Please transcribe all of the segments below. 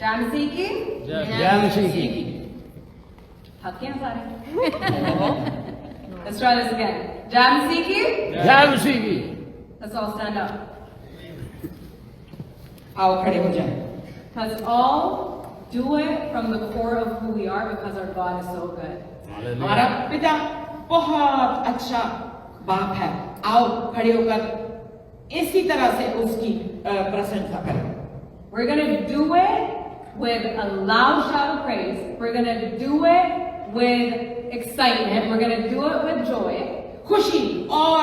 जय मसीह की जय मसीह की। थक गए सारे? Let's try this again. जय मसीह की जय मसीह की। Let's all stand up. आओ खड़े हो जाए। Let's all do it from the core of who we are because our God is so good. हमारा पिता बहुत अच्छा बाप है। आओ खड़े होकर इसी तरह से उसकी प्रशंसा करें। We're going to do it with a loud shout of praise. We're going to do it with excitement. We're going to do it with joy. खुशी और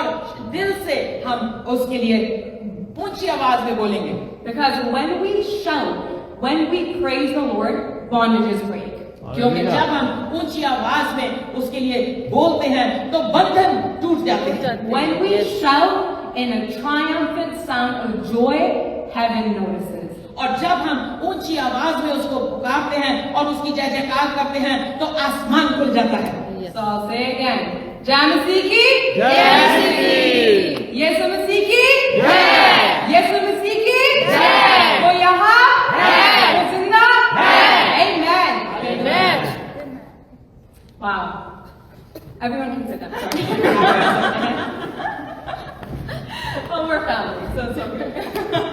दिल से हम उसके लिए ऊंची आवाज में बोलेंगे। Because when we shout, when we praise the Lord, bondages break. क्योंकि जब हम ऊंची आवाज में उसके लिए बोलते हैं तो बंधन टूट जाते हैं। When we shout in a triumphant sound of joy, heaven notices. और जब हम ऊंची आवाज में उसको पुकारते हैं और उसकी जय जयकार करते हैं तो आसमान खुल जाता है। So I'll say again. जय मसीह की जय मसीह की। यीशु मसीह की जय। यीशु मसीह की जय। वो यहाँ है। वो जिंदा है। Amen. Amen. Wow. Everyone can sit down. Sorry. Well, we're family, so it's okay.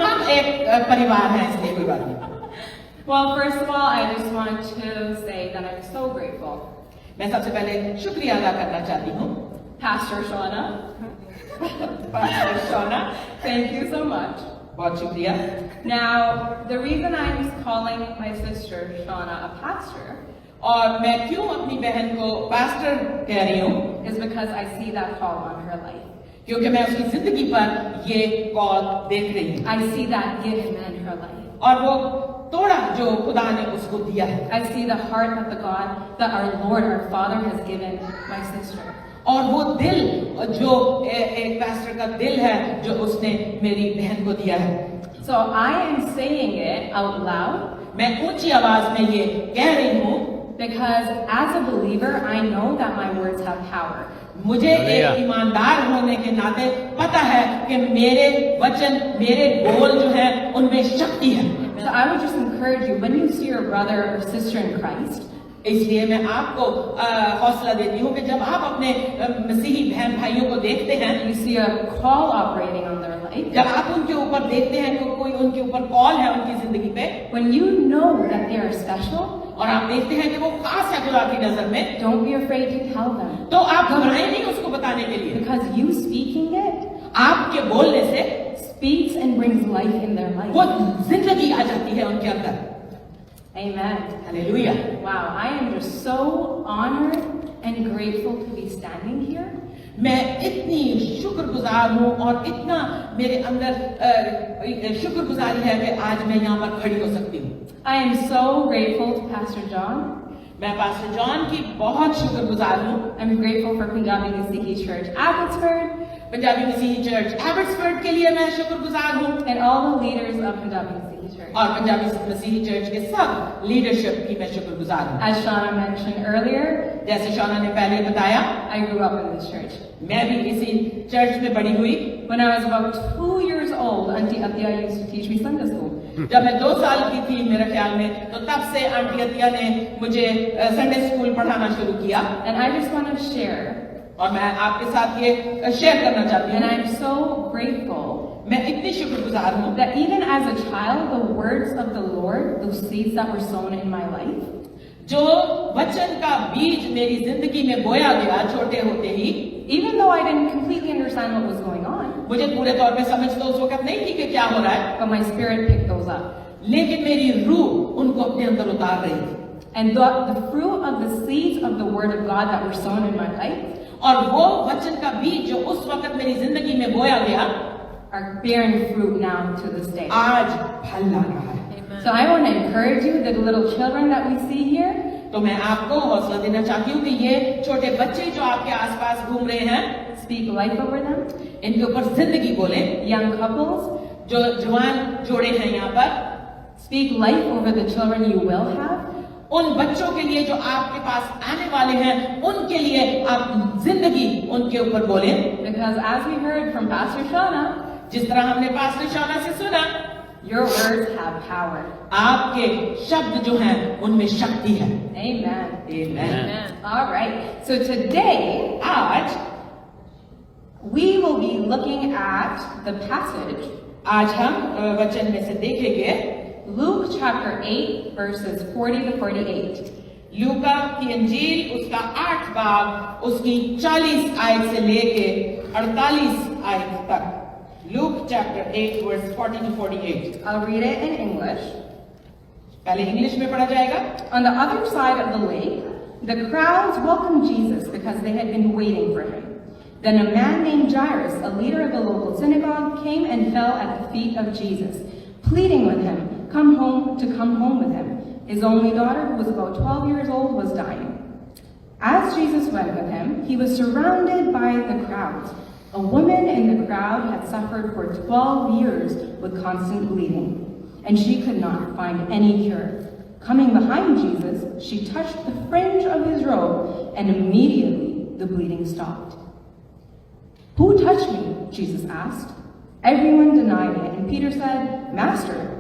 हम एक परिवार हैं इसलिए कोई बात नहीं। Well, first of all, I just wanted to say that I'm so grateful. मैं सबसे पहले शुक्रिया अदा करना चाहती हूँ। Pastor Shauna, pastor Shona, thank you so much. बहुत शुक्रिया। Now, the reason I'm calling my sister Shauna a pastor और मैं क्यों अपनी बहन को पास्टर कह रही हूँ? is because I see that call on her life. क्योंकि मैं उसकी जिंदगी पर ये कॉल देख रही हूँ I see that gift in her life. और वो तोड़ा जो खुदा ने उसको दिया है I see the heart that that our Lord, our Father has given my sister. और वो दिल जो एक पास्टर का दिल है जो उसने मेरी बहन को दिया है। So I am saying it out loud मैं ऊंची आवाज में ये कह रही हूँ because as a believer, I know that my words have power. मुझे एक ईमानदार होने के नाते पता है कि मेरे वचन मेरे बोल जो है उनमें शक्ति है। So I would just encourage you, when you see your brother or sister in Christ, इसलिए मैं आपको हौसला देती हूँ कि जब आप अपने मसीही बहन भाइयों को देखते हैं, you see a call operating on their life, जब आप उनके ऊपर देखते हैं कि कोई उनके ऊपर कॉल है उनकी जिंदगी पे, when you know that they are special, और आप देखते हैं कि वो खास है खुदा की नजर में, don't be afraid to tell them. तो आप घबराएं नहीं उसको बताने के लिए। Because you speaking it आपके बोलने से speaks and brings life in their life. वो जिंदगी आ जाती है उनके अंदर। Amen. Hallelujah. Wow, I am just so honored and grateful to be standing here. मैं इतनी शुक्रगुजार हूँ और इतना मेरे अंदर शुक्रगुजारी है कि आज मैं यहाँ पर खड़ी हो सकती हूँ। I am so grateful to Pastor John. मैं पास्टर जॉन की बहुत शुक्रगुजार हूँ। I'm grateful for Punjabi Masihi Church Abbotsford Punjabi मसीही चर्च एबर्ट्सफोर्ड के लिए मैं शुक्रगुजार हूँ and all the leaders of Punjabi Masihi Church. और पंजाबी मसीही चर्च के सब लीडरशिप की मैं शुक्रगुजार हूँ। As Shauna mentioned earlier, जैसे शौना ने पहले बताया, I grew up in this church. मैं भी इसी चर्च में बड़ी हुई। When I was about 2 years old, Auntie Athiya used to teach me Sunday school. जब मैं 2 साल की थी मेरे ख्याल में, तो तब से आंटी अतिया ने मुझे संडे स्कूल पढ़ाना शुरू किया। And I just want to share, और मैं आपके साथ ये शेयर करना चाहती and हूँ। I'm so grateful मैं इतनी शुक्रगुजार हूँ that even as a child, the words of the Lord, those seeds that were sown in my life, जो वचन का बीज मेरी जिंदगी में बोया गया छोटे होते ही, even though I didn't completely understand what was going on, मुझे पूरे तौर पे समझ तो उस वक्त नहीं थी कि क्या हो रहा है, but my spirit picked those up. लेकिन मेरी रूह उनको अपने अंदर उतार रही थी। And the fruit of the seeds of the Word of God that were sown in my life और वो वचन का बीज जो उस वक्त मेरी जिंदगी में बोया गया, are bearing fruit now to this day. आज फल ला रहा है। So I want to encourage you, the little children that we see here, तो मैं आपको हौसला देना चाहती हूँ कि ये छोटे बच्चे जो आपके आसपास घूम रहे हैं, speak life over them. इनके ऊपर जिंदगी बोले। Young couples, जो जवान जोड़े हैं यहाँ पर, speak life over the children you will have. उन बच्चों के लिए जो आपके पास आने वाले हैं, उनके लिए आप जिंदगी उनके ऊपर बोले। Because as we heard from Pastor Shauna, जिस तरह हमने पास्टर शौना से सुना, Your words have power. आपके शब्द जो हैं उनमें शक्ति है। Amen. Amen. All right. So today, आज we will be looking at the passage, आज हम वचन में से देखेंगे Luke chapter 8, verses 40 to 48. लूका की इंजील उसका 8 बाब उसकी 40 आयत से लेके 48 आयत तक। Luke chapter 8 verse 40 to 48। I'll read it in English. पहले इंग्लिश में पढ़ा जाएगा। On the other side of the lake, the crowds welcomed Jesus because they had been waiting for him. Then a man named Jairus, a leader of the local synagogue, came and fell at the feet of Jesus, pleading with him, come home with him. His only daughter, who was about 12 years old, was dying. As Jesus went with him, he was surrounded by the crowds. A woman in the crowd had suffered for 12 years with constant bleeding, and she could not find any cure. Coming behind Jesus, she touched the fringe of his robe, and immediately the bleeding stopped. Who touched me? Jesus asked. Everyone denied it, and Peter said, Master,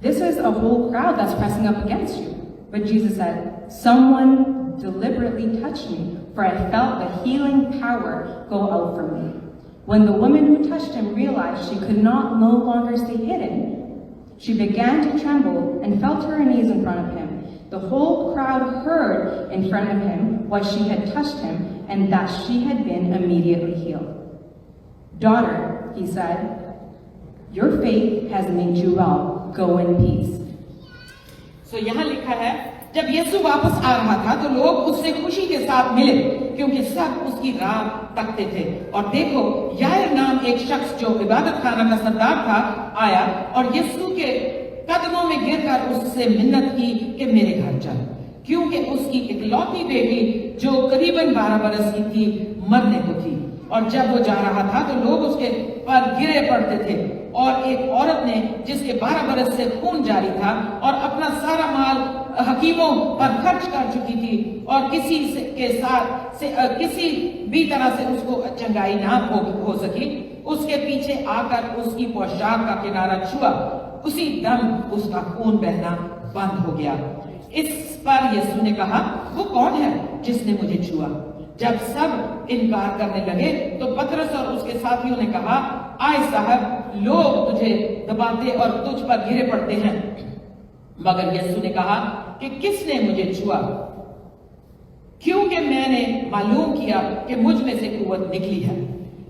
this is a whole crowd that's pressing up against you. But Jesus said, someone deliberately touched me, for I felt the healing power go out from me. When the woman who touched him realized she could no longer stay hidden, she began to tremble and fell to her knees in front of him. The whole crowd heard in front of him what she had touched him, and that she had been immediately healed. Daughter, he said, your faith has made you well. Go in peace. So यहाँ लिखा है जब यीशु वापस आ रहा था तो लोग उससे खुशी के साथ मिले क्योंकि सब उसकी राह तकते थे। और देखो यायर नाम एक शख्स जो इबादत खाना का सरदार था आया और यीशु के कदमों में गिरकर उससे मिन्नत की कि मेरे घर चल, क्योंकि उसकी इकलौती बेटी जो करीबन 12 बरस की थी मरने को थी। और जब वो जा रहा था तो लोग उसके पर गिरे पड़ते थे। और एक औरत ने जिसके 12 बरस से खून जारी था और अपना सारा माल हकीमों पर खर्च कर चुकी थी और किसी भी तरह से उसको चंगाई ना हो सकी, उसके पीछे आकर उसकी पोशाक का किनारा छुआ, उसी दम उसका खून बहना बंद हो गया। इस पर यीशु ने कहा, वो कौन है जिसने मुझे छुआ? जब सब इनकार करने लगे तो पतरस और उसके साथियों ने कहा, आए साहब, लोग तुझे दबाते और तुझ पर गिरे पड़ते हैं। मगर यीशु ने कहा कि किसने मुझे छुआ? क्योंकि मैंने मालूम किया कि मुझ में से कुव्वत निकली है।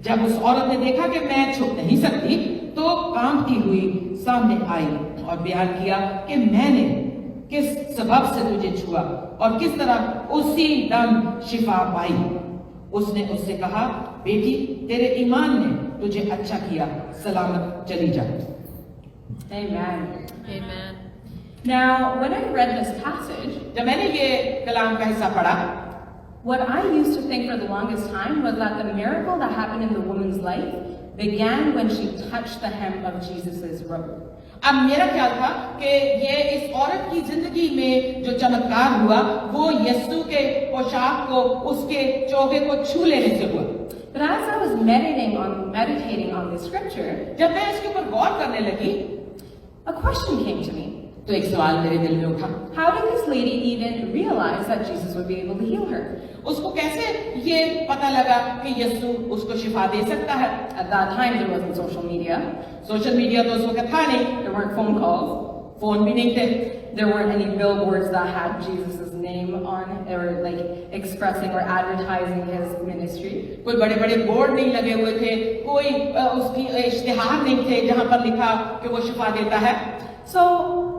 जब उस औरत ने देखा कि मैं छुप नहीं सकती तो कांपती हुई सामने आई और बयान किया कि मैंने किस सबब से तुझे छुआ और किस तरह उसी दम शिफा पाई। उसने उससे कहा, बेटी, तेरे ईमान ने तुझे अच्छा किया, सलामत चली जा। Amen. Amen. Now, when I read this passage, जब मैंने ये कलाम का हिस्सा पढ़ा, what I used to think for the longest time was that the miracle that happened in the woman's life began when she touched the hem of Jesus' robe. अब मेरा ख्याल था कि ये इस औरत की जिंदगी में जो चमत्कार हुआ वो यीशु के पोशाक को, उसके चोगे को छू लेने से हुआ। But as I was meditating on this scripture, जब मैं इसके ऊपर गौर करने लगी a question came to me. तो एक सवाल मेरे दिल में उठा, How did this lady even realize that Jesus would be able to heal her? उसको कैसे ये पता लगा कि यीशु उसको शिफा दे सकता है? At that time, there wasn't social media. Social media तो उस वक्त था नहीं, There weren't phone calls. Phone भी नहीं थे, There weren't any billboards that had Jesus' name on it, or like expressing or advertising his ministry. कोई बड़े बड़े बोर्ड नहीं लगे हुए थे, कोई उसकी इश्तिहार नहीं थे जहां पर लिखा कि वो शिफा देता है। So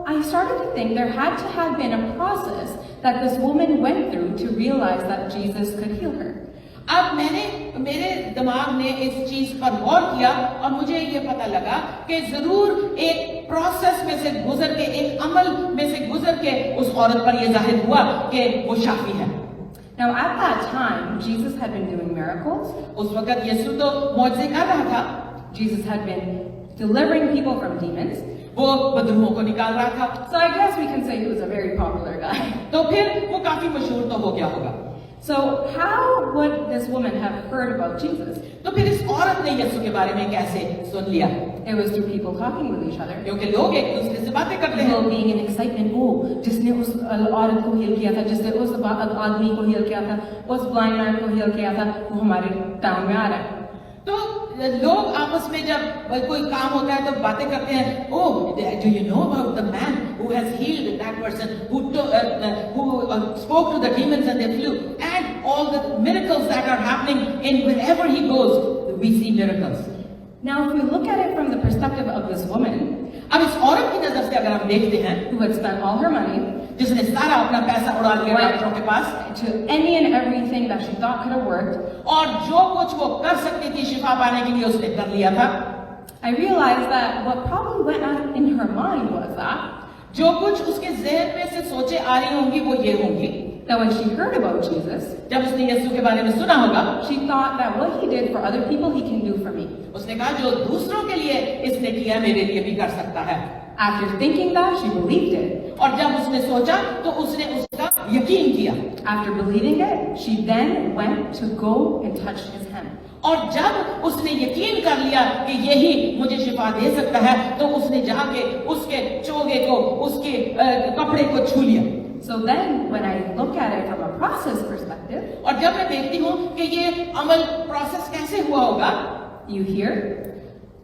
I started to think there had to have been a process that this woman went through to realize that Jesus could heal her. अब मेरे दिमाग ने इस चीज पर गौर किया और मुझे ये पता लगा कि जरूर एक प्रोसेस में से गुजर के, एक अमल में से गुजर के उस औरत पर ये जाहिर हुआ कि वो शाफी है। Now at that time, Jesus had been doing miracles. उस वक्त यीशु तो मौजज़े कर रहा था, Jesus had been delivering people from demons. वो बदरूहों को निकाल रहा था, So I guess we can say he was a very popular guy. तो फिर वो काफी मशहूर तो हो गया होगा। So how would this woman have heard about Jesus? तो फिर इस औरत ने यीशु के बारे में कैसे सुन लिया? It was through people talking with each other. क्योंकि लोग एक दूसरे से बातें करते हैं। People being in excitement. Oh, जिसने उस औरत को heal किया था, जिसने उस आदमी को heal किया था, उस blind man को heal किया था, वो हमारे टाउन में आ रहा है. तो लोग आपस में जब कोई काम होता है तो बातें करते हैं, oh, do you know about the man who has healed that person, who spoke to the demons and they flew, and all the miracles that are happening in wherever he goes, we see miracles. Now, if we look at it from the perspective of this woman, अब इस औरत की नजर से अगर हम देखते हैं, who had spent all her money, जिसने सारा अपना पैसा उड़ा लिया डॉक्टरों के पास, to any and everything that she thought could have worked, और जो कुछ वो कर सकती थी शिफा पाने के लिए उसने कर लिया था. I realized that what probably went on in her mind was जो कुछ उसके ज़हन में से सोचे आ रही होंगी वो ये होंगी, that when she heard about Jesus, जब उसने यीशु के बारे में सुना होगा, she thought that what he did for other people, he can do for me. उसने कहा जो दूसरों के लिए इसने किया मेरे लिए भी कर सकता है. After thinking that, she believed it. और जब उसने सोचा तो उसने उसका यकीन किया. After believing it, she then went to go and touch his hem. और जब उसने यकीन कर लिया कि यही मुझे शिफा दे सकता है, तो उसने जाके उसके चोगे को, उसके कपड़े को छू लिया. So then, when I look at it from a process perspective, और जब मैं देखती हूँ कि ये अमल प्रोसेस कैसे हुआ होगा, you hear,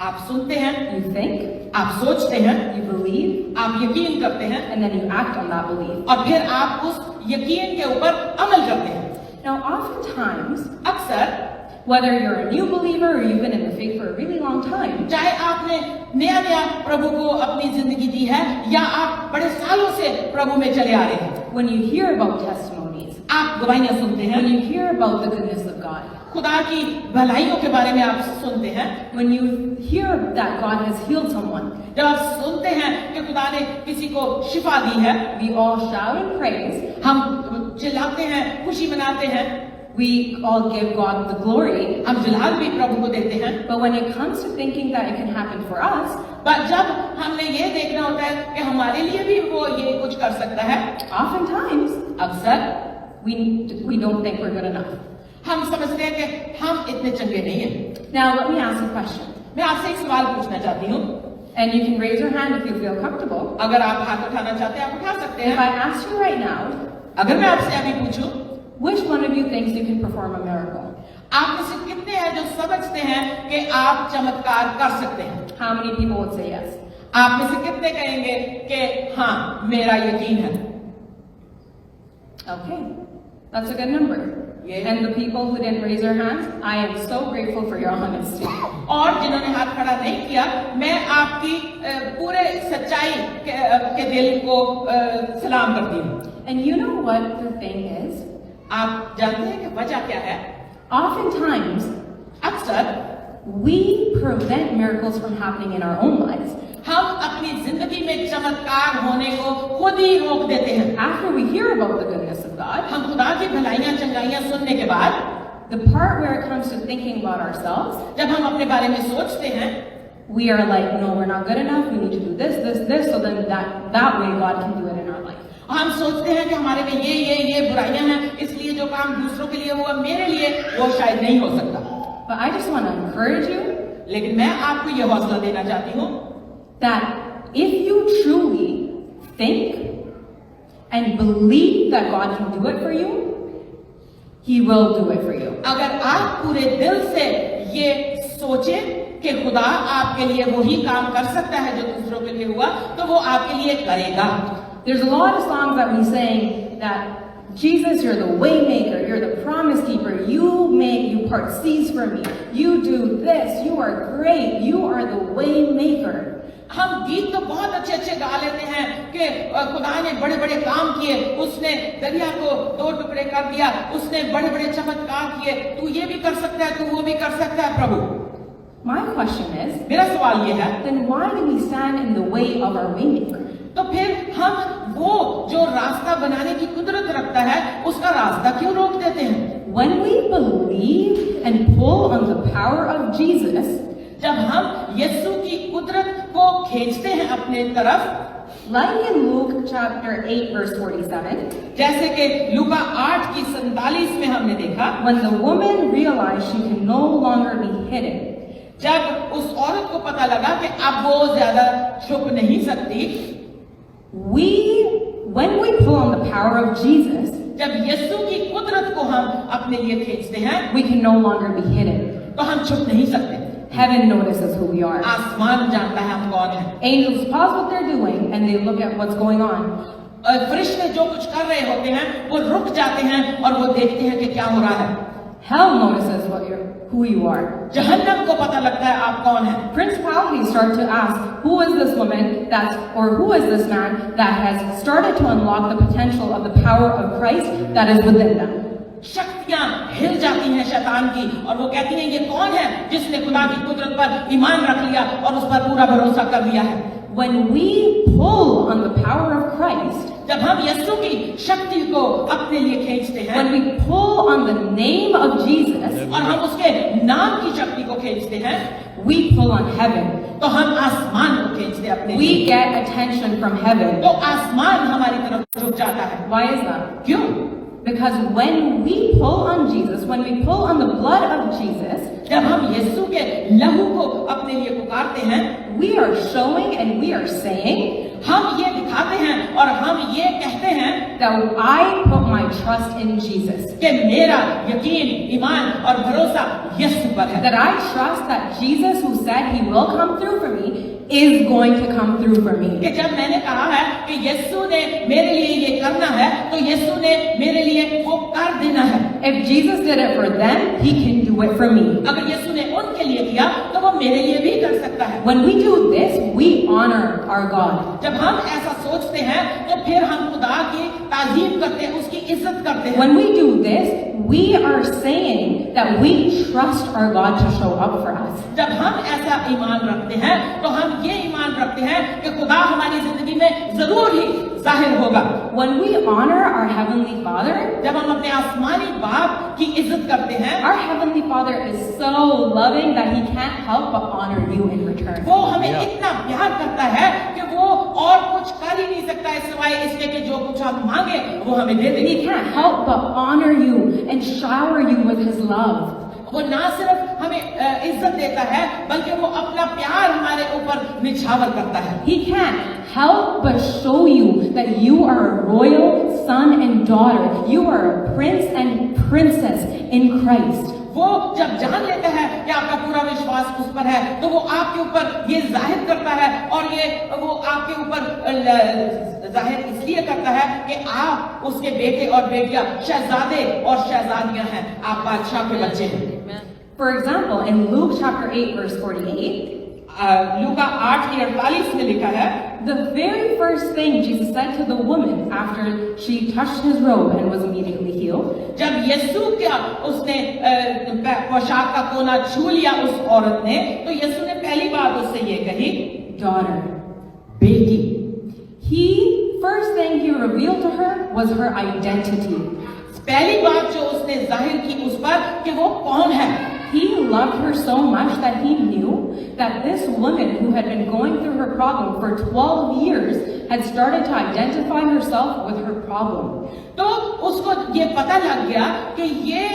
आप सुनते हैं, you think, आप सोचते हैं, you believe, आप यकीन करते हैं, and then you act on that belief. और फिर आप उस यकीन के ऊपर अमल करते हैं. Now, oftentimes, अक्सर whether you're a new believer or you've been in the faith for a really long time, चाहे आपने नया नया प्रभु को अपनी जिंदगी दी है या आप बड़े सालों से प्रभु में चले आ रहे हैं, when you hear about testimonies, आप गवाहियां सुनते हैं, when you hear about the goodness of God, खुदा की भलाइयों के बारे में आप सुनते हैं, when you hear that God has healed someone, जब आप सुनते हैं कि खुदा ने किसी को शिफा दी है, we all shout and praise, हम चिल्लाते हैं, खुशी मनाते हैं, we all give God the glory. हम जलाल भी प्रभु को देते हैं. But when it comes to thinking that it can happen for us, पर जब हमने ये देखना होता है कि हमारे लिए भी वो ये कुछ कर सकता है, oftentimes अक्सर we don't think we're good enough. हम समझते हैं कि हम इतने चंगे नहीं हैं. Now let me ask you a question, मैं आपसे एक सवाल पूछना चाहती हूँ. and you can raise your hand if you feel comfortable. अगर आप हाथ उठाना चाहते हैं आप उठा सकते If हैं. I asked you right now, अगर मैं आपसे अभी पूछूं, which one of you thinks you can perform a miracle? आप में से कितने हैं जो समझते हैं कि आप चमत्कार कर सकते हैं? How many people would say yes? आप में से कितने कहेंगे कि हाँ मेरा यकीन है? Okay, that's a good number. Yeah. And the people who didn't raise their hands, I am so grateful for your honesty. और जिन्होंने हाथ खड़ा नहीं किया, मैं आपकी पूरे सच्चाई के दिल को सलाम करती हूँ. And you know what the thing is? आप जानते हैं कि वजह क्या है? Oftentimes, अक्सर we prevent miracles from happening in our own lives. हम अपनी जिंदगी में चमत्कार होने को खुद ही रोक देते हैं. After we hear about the goodness of God, हम खुदा की भलाइयां चंगाइयां सुनने के बाद, the part where it comes to thinking about ourselves, जब हम अपने बारे में सोचते हैं, we are like, no, we're not good enough. We need to do this, this, this. So then that way God can do it in our life. हम सोचते हैं कि हमारे में ये बुराइयां हैं, इसलिए जो काम दूसरों के लिए हुआ मेरे लिए वो शायद नहीं हो सकता. But I just want to encourage you लेकिन मैं आपको ये हौसला देना चाहती हूँ that if you truly think and believe that God can do it for you, He will do it for you. अगर आप पूरे दिल से ये सोचें कि खुदा आपके लिए वही काम कर सकता है जो दूसरों के लिए हुआ, तो वो आपके लिए करेगा. There's a lot of songs that we sing that Jesus, you're the way maker, you're the promise keeper, you part seas for me, you do this, you are great, you are the way maker. हम गीत तो बहुत अच्छे अच्छे गा लेते हैं कि खुदा ने बड़े बड़े काम किए, उसने दरिया को 2 टुकड़े कर दिया, उसने बड़े बड़े चमत्कार किए, तू ये भी कर सकता है, तू वो भी कर सकता है प्रभु. My question is, मेरा सवाल ये है, then why do we stand in the way of our way maker? तो फिर हम वो जो रास्ता बनाने की कुदरत रखता है उसका रास्ता क्यों रोक देते हैं? When we believe and pull on the power of Jesus, जब हम यीशु की कुदरत को खींचते हैं अपने तरफ, like in Luke chapter 8 verse 47, जैसे कि लूका 8 की 47 में हमने देखा, when the woman realized she can no longer be hidden, जब उस औरत को पता लगा कि अब वो ज्यादा छुप नहीं सकती, when we pull on the power of Jesus, जब यीशु की कुदरत को हम अपने लिए खींचते हैं, we can no longer be hidden. तो हम छुप नहीं सकते। Heaven notices who we are. आसमान जानता है हम कौन हैं। Angels pause what they're doing and they look at what's going on. फरिश्ते जो कुछ कर रहे होते हैं वो रुक जाते हैं और वो देखते हैं कि क्या हो रहा है। Hell notices who you are. जहन्नम को पता लगता है आप कौन हैं। Principalities start to ask, who is this woman or who is this man that has started to unlock the potential of the power of Christ that is within them? शक्तियां हिल जाती हैं शैतान की और वो कहती हैं ये कौन है जिसने खुदा की कुदरत पर ईमान रख लिया और उस पर पूरा भरोसा कर लिया है। When we pull on the power of Christ, जब हम यीशु की शक्ति को अपने लिए खींचते हैं, when we pull on the name of Jesus, और हम उसके नाम की शक्ति को खींचते हैं, we pull on heaven. तो हम आसमान को खींचते हैं अपने We लिए। get attention from heaven. तो आसमान हमारी तरफ झुक जाता है। Why is that? क्यों? Because when we pull on Jesus, when we pull on the blood of Jesus, जब हम यीशु के लहू को अपने लिए पुकारते हैं, we are showing and we are saying हम ये दिखाते हैं और हम ये कहते हैं that I put my trust in Jesus. कि मेरा यकीन, ईमान और भरोसा यीशु पर है। That I trust that Jesus, who said he will come through for me, is going to come through for me. कि जब मैंने कहा है कि यीशु ने मेरे लिए ये करना है, तो यीशु ने मेरे लिए वो कर देना है। If Jesus did it for them, he can do it for me. अगर यीशु ने उनके लिए किया, तो वो मेरे लिए भी कर सकता है। When we do this, we honor our God. जब हम ऐसा सोचते हैं, तो फिर हम खुदा की ताज़ीम करते हैं, उसकी इज्जत करते हैं। When we do this, we are saying that we trust our God to show up for us. जब हम ऐसा ईमान रखते हैं, तो हम ये ईमान रखते हैं कि खुदा हमारी जिंदगी में जरूर ही जाहिर होगा। When we honor our Heavenly Father, जब हम अपने आसमानी बाप की इज्जत करते हैं, our Heavenly Father is so loving that he can't help but honor you in return. वो हमें इतना प्यार करता है कि वो और कुछ कर ही नहीं सकता है सिवाय इसके कि जो कुछ हम मांगे वो हमें दे दे। He can't help but honor you and shower you with his love. वो ना सिर्फ हमें इज्जत देता है, बल्कि वो अपना प्यार हमारे ऊपर निछावर करता है। He can't help but show you that you are a royal son and daughter. You are a prince and princess in Christ. वो जब जान लेता है कि आपका पूरा विश्वास उस पर है, तो वो आपके ऊपर ये जाहिर करता है और ये वो आपके ऊपर जाहिर इसलिए करता है कि आप उसके बेटे और बेटियां, शहजादे और शहजादियां हैं, आप बादशाह के बच्चे हैं। For example, in Luke chapter 8, verse 48, लूका 8:48 में लिखा है, the very first thing Jesus said to the woman after she touched his robe and was immediately healed, जब यीशु क्या उसने पोशाक का कोना छू लिया उस औरत ने, तो यीशु ने पहली बात उससे ये कही, daughter. बेटी। First thing he revealed to her was her identity. पहली बात जो उसने जाहिर की उस पर कि वो कौन है। He loved her so much that he knew that this woman who had been going through her problem for 12 years had started to identify herself with her problem. तो उसको ये पता लग गया कि ये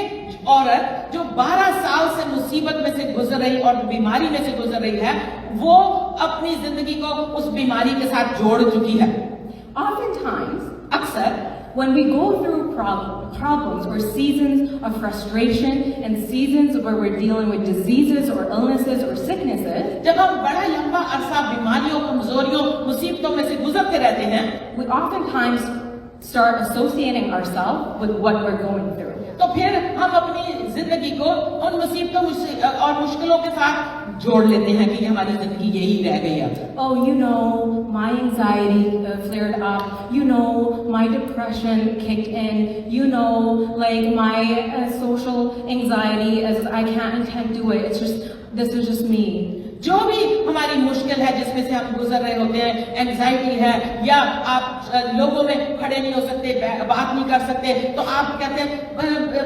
औरत जो 12 साल से मुसीबत में से गुजर रही और बीमारी में से गुजर रही है, वो अपनी जिंदगी को उस बीमारी के साथ जोड़ चुकी है। Oftentimes, अक्सर when we go through problems or seasons of frustration and seasons where we're dealing with diseases or illnesses or sicknesses, जब हम बड़ा लंबा अरसा बीमारियों, कमजोरियों, मुसीबतों में से गुजरते रहते हैं, we oftentimes start associating ourselves with what we're going through. तो फिर हम अपनी जिंदगी को उन मुसीबतों और मुश्किलों के साथ जोड़ लेते हैं कि हमारी जिंदगी यही रह गई है। Oh, you know, my anxiety flared up. You know, my depression kicked in. You know, like my social anxiety as I can't do it. This is just me. जो भी हमारी मुश्किल है जिसमें से हम गुजर रहे होते हैं, एंजाइटी है या आप लोगों में खड़े नहीं हो सकते, बात नहीं कर सकते, तो आप कहते हैं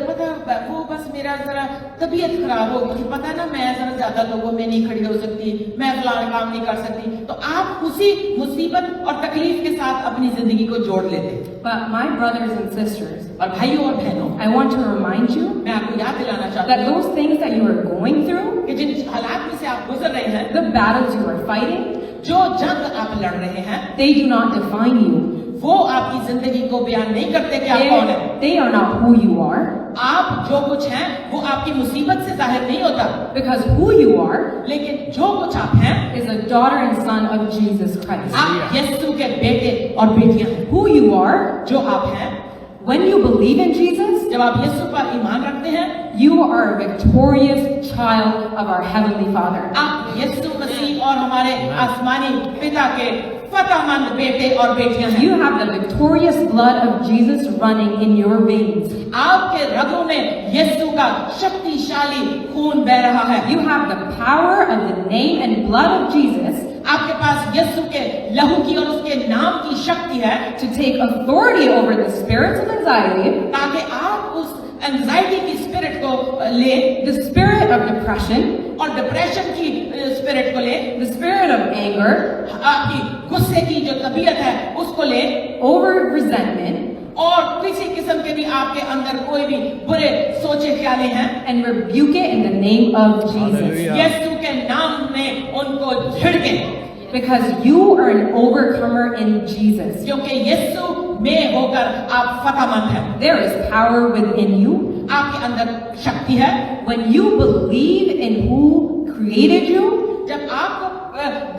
पता वो बस मेरा जरा तबीयत खराब हो गई, पता ना मैं जरा ज्यादा लोगों में नहीं खड़ी हो सकती, मैं फलाना काम नहीं कर सकती, तो आप उसी मुसीबत और तकलीफ के साथ अपनी जिंदगी को जोड़ लेते। But my brothers and sisters, और भाइयों और बहनों, I want to remind you मैं आपको याद दिलाना चाहता that हूँ those things that you are going through, कि जिन हालात में से आप battles you are fighting, जो जंग आप लड़ रहे हैं, they do not define you. वो आपकी जिंदगी को बयान नहीं करते कि आप कौन है। They are not who you are, आप जो कुछ हैं वो आपकी मुसीबत से जाहिर नहीं होता, because who you are लेकिन जो कुछ आप हैं is a daughter and son of Jesus Christ. आप यीशु के बेटे और बेटियां हैं। Who you are, जो आप हैं, when you believe in Jesus, जब आप यीशु पर ईमान रखते हैं, you are a victorious child of our Heavenly Father. आप यीशु मसीह और हमारे आसमानी पिता के फतहमंद बेटे और बेटियां हैं। You have the victorious blood of Jesus running in your veins. आपके रगों में यीशु का शक्तिशाली खून बह रहा है। You have the power of the name and blood of Jesus आपके पास यीशु के लहू की और उसके नाम की शक्ति है to take authority over the spirits of anxiety, ताकि आप उस एंजाइटी की स्पिरिट को ले, the spirit of depression, और डिप्रेशन की स्पिरिट को ले, the spirit of anger, आपकी गुस्से की जो तबीयत है उसको ले, over resentment, और किसी किस्म के भी आपके अंदर कोई भी बुरे सोचे ख्याले हैं, and rebuke it in the name of Jesus. Hallelujah. यीशु के नाम में उनको झिड़के, Because you are an overcomer in Jesus. क्योंकि यीशु में होकर आप फतहमंद हैं। There is power within you. आपके अंदर शक्ति है। When you believe in who created you, जब आप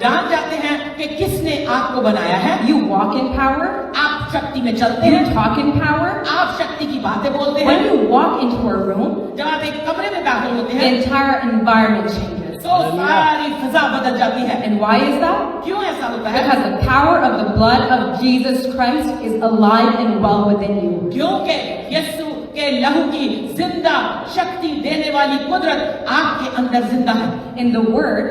जान जाते हैं कि किसने आपको बनाया है, you walk in power, आप शक्ति में चलते you हैं, talk in power. आप शक्ति की बातें बोलते When हैं। you walk into a room, जब आप एक कमरे में दाखिल होते the हैं entire environment changes. तो सारी फिजा बदल जाती है। And why is that? क्यों ऐसा होता है? Because the power of the blood of Jesus Christ is alive and well within you. क्योंकि यीशु के लहू की जिंदा शक्ति देने वाली कुदरत आपके अंदर जिंदा है। In the Word,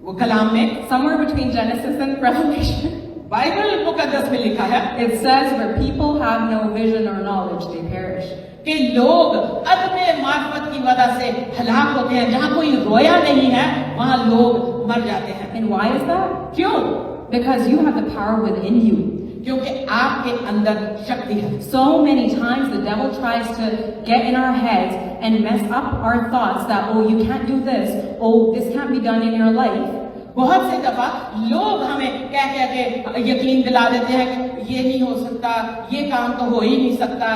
वो कलाम में, somewhere between Genesis and Revelation, Bible मुकद्दस में लिखा है it says where people have no vision or knowledge, they perish. कि लोग अदमे मार्फत की वजह से हलाक होते हैं। जहाँ कोई रोया नहीं है वहाँ लोग मर जाते हैं। And why is that? क्यों? Because you have the power within you. क्योंकि आपके अंदर शक्ति है। So many times the devil tries to get in our heads and mess up our thoughts that, oh, you can't do this, oh, this can't be done in your life. बहुत से दफा लोग हमें कह के यकीन दिला देते हैं कि ये नहीं हो सकता, ये काम तो हो ही नहीं सकता।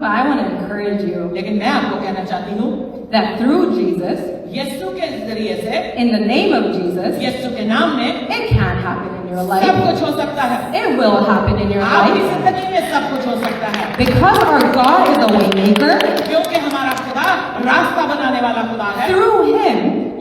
But I want to encourage you लेकिन मैं आपको कहना चाहती हूँ that through Jesus, यीशु के जरिए से, in the name of Jesus, यीशु के नाम में it can happen in your सब life. कुछ हो सकता है। It will happen in your आपकी life. जिंदगी में सब कुछ हो सकता है, Because our God is a way maker, क्योंकि हमारा खुदा रास्ता बनाने वाला खुदा है। through Him,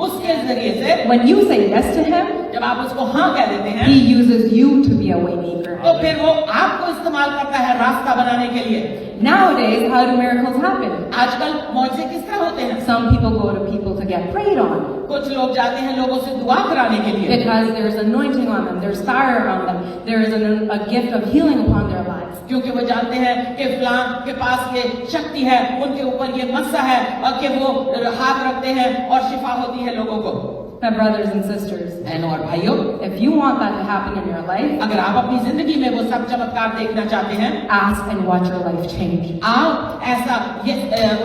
उसके जरिए से when you say yes to Him, जब आप उसको हाँ कह देते हैं He uses you to be a way maker. तो फिर वो आपको इस्तेमाल करता है रास्ता बनाने के लिए। Nowadays, how do miracles happen? आजकल मौजे किस तरह होते हैं? Some people go to people to get prayed on कुछ लोग जाते हैं लोगों से दुआ कराने के लिए, because there's anointing on them, there's fire on them, there is a gift of healing upon their lives. क्योंकि वो जानते हैं कि फलां के पास ये शक्ति है, उनके ऊपर ये मस्सा है और कि वो हाथ रखते हैं और शिफा होती है लोगों को। My brothers and sisters, बहनों और भाइयों, if you want that to happen in your life, अगर आप अपनी जिंदगी में वो सब चमत्कार देखना चाहते हैं, ask and watch your life change. आप ऐसा ये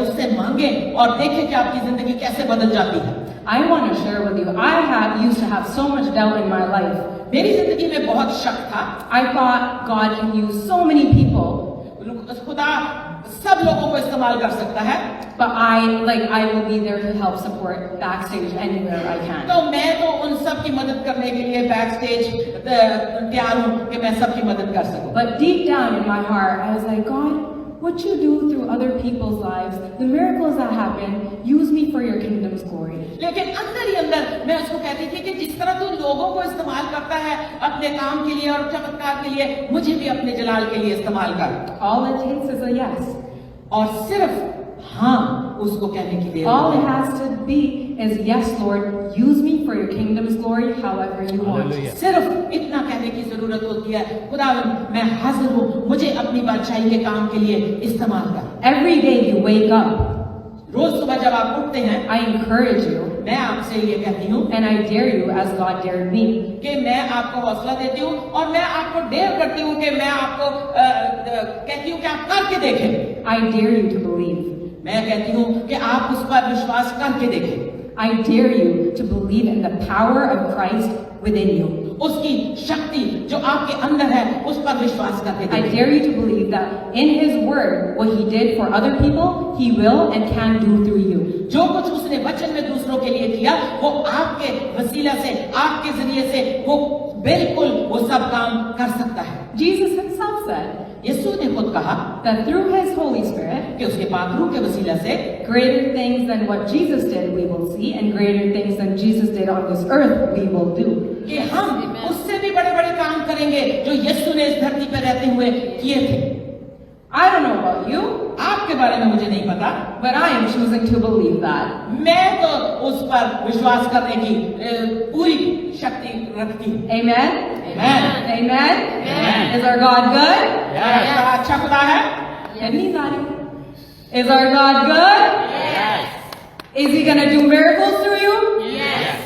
उससे मांगे और देखें कि आपकी जिंदगी कैसे बदल जाती है। I want to share with you, used to have so much doubt in my life. मेरी जिंदगी में बहुत शक था। I thought God can use so many people, खुदा सब लोगों को इस्तेमाल कर सकता है, but I will be there to help support backstage anywhere I can. तो मैं तो उन सब की मदद करने के लिए बैक स्टेज तैयार हूँ कि मैं सबकी मदद कर सकूं। But deep down in my heart, I was like, God, what you do through other people's lives, the miracles that happen, use me for your kingdom's glory. लेकिन अंदर ही अंदर मैं उसको कहती थी कि जिस तरह तू लोगों को इस्तेमाल करता है अपने काम के लिए और चमत्कार के लिए, मुझे भी अपने जलाल के लिए इस्तेमाल कर। All it takes is a yes. और सिर्फ हाँ उसको कहने की देर All होती it है। has to be is, yes, Lord, use me for your kingdom's glory however you want. Hallelujah. सिर्फ इतना कहने की जरूरत होती है, खुदा मैं हाजिर हूँ, मुझे अपनी बादशाही के काम के लिए इस्तेमाल कर। Every day you wake up, रोज सुबह जब आप उठते हैं, I encourage you, मैं आपसे ये कहती हूँ and I dare you as God dared me. कि मैं आपको हौसला देती हूँ और मैं आपको डेयर करती हूँ कि मैं आपको कहती हूँ कि आप करके देखें। I dare you to believe. मैं कहती हूँ कि आप उस पर विश्वास करके देखें। I dare you to believe in the power of Christ within you. उसकी शक्ति जो आपके अंदर है उस पर विश्वास करके I देखिए। dare you to believe that in His Word, what He did for other people, He will and can do through you. जो कुछ उसने वचन में दूसरों के लिए किया वो आपके वसीला से, आपके जरिए से वो बिल्कुल वो सब काम कर सकता है। Jesus Himself said यीशु ने खुद कहा that through His Holy Spirit, कि उसके पाक रूह के वसीला से greater things than what Jesus did we will see, and greater things than Jesus did on this earth we will do. कि हम उससे भी बड़े बड़े काम करेंगे जो यीशु ने इस धरती पर रहते हुए किए थे। I don't know about you, आपके बारे में मुझे नहीं पता, but I am choosing to believe that. मैं तो उस पर विश्वास करने की पूरी शक्ति रखती हूँ। Amen? Amen. Amen? Amen. Is our God good? बड़ा अच्छा खुदा है। Anybody? Is our God good? Yes. Is He gonna do miracles through you? Yes.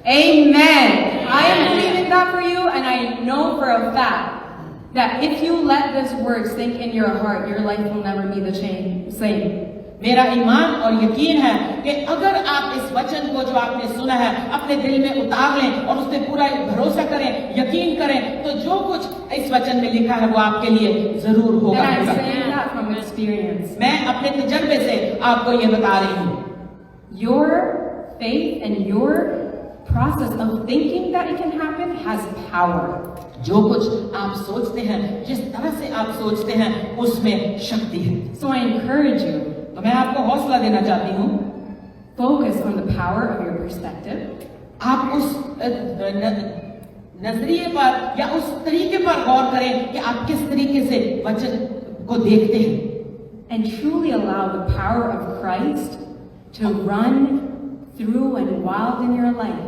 Amen. I am believing that for you, and I know for a fact that if you let this word sink in your heart, your life will never be the same. मेरा ईमान और यकीन है कि अगर आप इस वचन को जो आपने सुना है अपने दिल में उतार लें और उस पर पूरा भरोसा करें, यकीन करें, तो जो कुछ इस वचन में लिखा है वो आपके लिए जरूर And होगा। I'm saying that from experience. मैं अपने तजर्बे से आपको ये बता रही हूँ। Your faith and your process of thinking that it can happen has power. जो कुछ आप सोचते हैं, जिस तरह से आप सोचते हैं, उसमें शक्ति है। So I encourage you, तो मैं आपको हौसला देना चाहती हूँ, focus on the power of your perspective. आप उस नजरिए पर या उस तरीके पर गौर करें कि आप किस तरीके से वचन को देखते हैं, And truly allow the power of Christ to run through and wild in your life.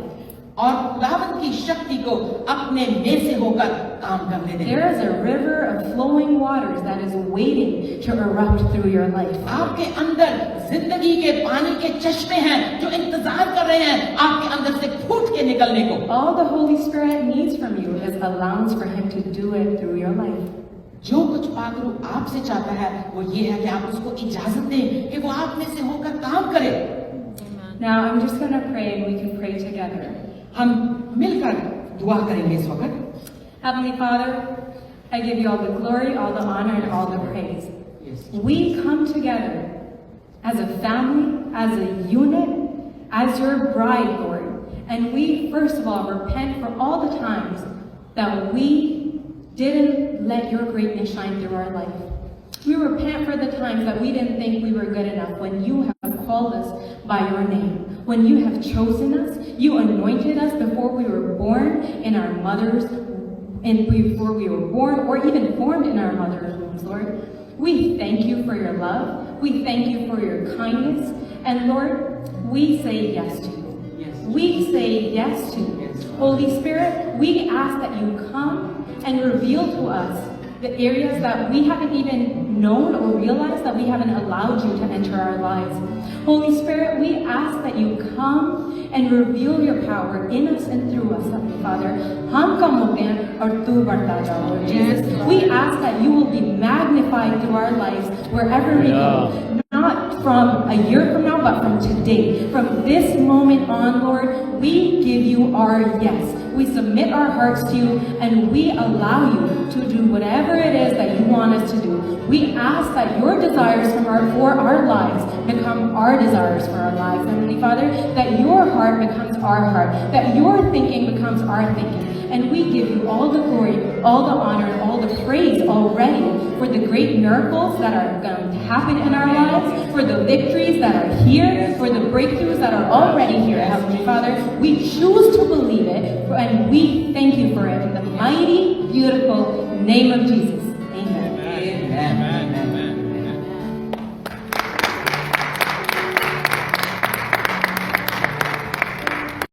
और खुदावंद की शक्ति को अपने में से होकर काम करने दें। There is a river of flowing waters that is waiting to erupt through your life. आपके अंदर जिंदगी के पानी के चश्मे हैं जो इंतजार कर रहे हैं आपके अंदर से फूट के निकलने को। All the Holy Spirit needs from you is allowance for Him to do it through your life. जो कुछ पाक रूह आपसे चाहता है वो ये है कि आप उसको इजाजत दें कि वो आप में से होकर काम करे। Now I'm just going to pray and we can pray together. हम मिलकर दुआ करेंगे इस वक्त। Heavenly Father, I give you all the glory, all the honor, and all the praise. We come together as a family, as a unit, as your bride, Lord. And we, first of all, repent for all the times that we didn't let your greatness shine through our life. We repent for the times that we didn't think we were good enough when you have called us by your name. When you have chosen us, you anointed us before we were born in our mothers, and before we were born or even formed in our mother's wombs, Lord. We thank you for your love. We thank you for your kindness. And Lord, we say yes to you. Yes. We say yes to you. Yes. Holy Spirit, we ask that you come and reveal to us the areas that we haven't even known or realized that we haven't allowed you to enter our lives. Holy Spirit, we ask that you come and reveal your power in us and through us, Heavenly Father. Hum kam hote hain aur tu badhta jao, Lord Jesus. We ask that you will be magnified through our lives wherever we go. Not from a year from now, but from today. From this moment on, Lord, we give you our yes. We submit our hearts to you and we allow you to do whatever it is that you want us to do. We ask that your desires for our lives become our desires for our lives, Heavenly Father, that your heart becomes our heart, that your thinking becomes our thinking. And we give you all the glory, all the honor, and all the praise already for the great miracles that are going to happen in our lives, for the victories that are here, for the breakthroughs that are already here, Heavenly Father. We choose to believe it, and we thank you for it in the mighty, beautiful name of Jesus.